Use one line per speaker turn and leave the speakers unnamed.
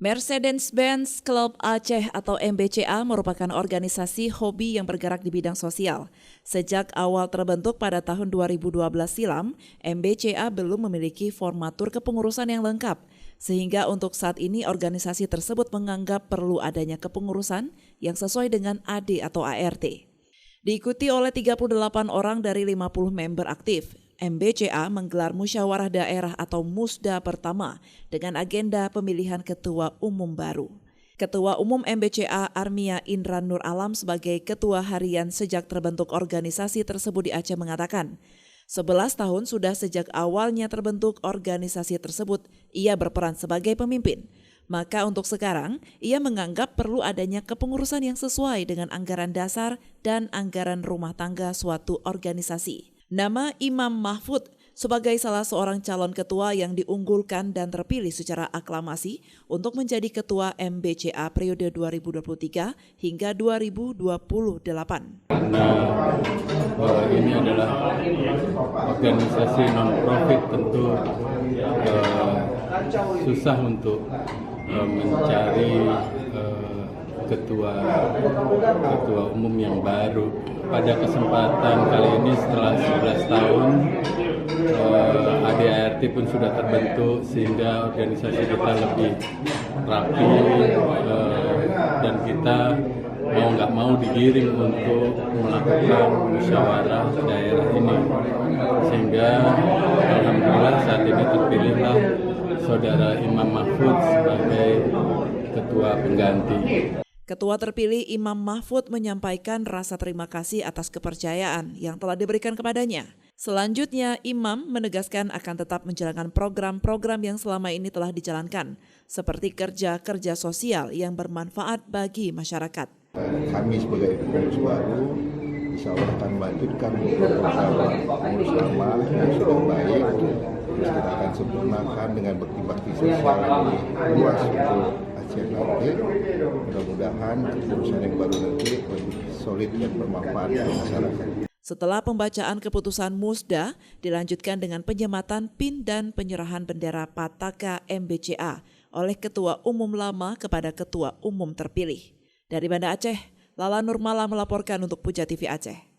Mercedes-Benz Club Aceh atau MBCA merupakan organisasi hobi yang bergerak di bidang sosial. Sejak awal terbentuk pada tahun 2012 silam, MBCA belum memiliki formatur kepengurusan yang lengkap, sehingga untuk saat ini organisasi tersebut menganggap perlu adanya kepengurusan yang sesuai dengan AD atau ART. Diikuti oleh 38 orang dari 50 member aktif, MBCA menggelar musyawarah daerah atau Musda pertama dengan agenda pemilihan ketua umum baru. Ketua Umum MBCA Armia Indra Nur Alam sebagai ketua harian sejak terbentuk organisasi tersebut di Aceh mengatakan, 11 tahun sudah sejak awalnya terbentuk organisasi tersebut, ia berperan sebagai pemimpin. Maka untuk sekarang, ia menganggap perlu adanya kepengurusan yang sesuai dengan anggaran dasar dan anggaran rumah tangga suatu organisasi. Nama Imam Mahfud sebagai salah seorang calon ketua yang diunggulkan dan terpilih secara aklamasi untuk menjadi ketua MBCA periode 2023 hingga 2028.
Karena ini adalah organisasi non-profit, tentu susah untuk mencari ketua umum yang baru. Pada kesempatan kali ini setelah 11 tahun ADART pun sudah terbentuk sehingga organisasi kita lebih rapi dan kita mau nggak mau digiring untuk melakukan musyawarah daerah ini, sehingga alhamdulillah saat ini terpilihlah Saudara Imam Mahfud sebagai ketua pengganti.
Ketua terpilih Imam Mahfud menyampaikan rasa terima kasih atas kepercayaan yang telah diberikan kepadanya. Selanjutnya, Imam menegaskan akan tetap menjalankan program-program yang selama ini telah dijalankan, seperti kerja-kerja sosial yang bermanfaat bagi masyarakat.
Kami sebagai pengurus baru, insya Allah akan melanjutkan program pengurus lama yang sudah baik. Terus kita akan sempurnakan dengan bakti-bakti sosial yang luas untuk Aceh nanti. Mudah-mudahan keputusan yang baru nanti lebih solid dan bermanfaat bagi masyarakat.
Setelah pembacaan keputusan Musda, dilanjutkan dengan penyematan PIN dan penyerahan bendera Pataka MBCA oleh Ketua Umum lama kepada Ketua Umum terpilih. Dari Banda Aceh, Lala Nurmala melaporkan untuk Puja TV Aceh.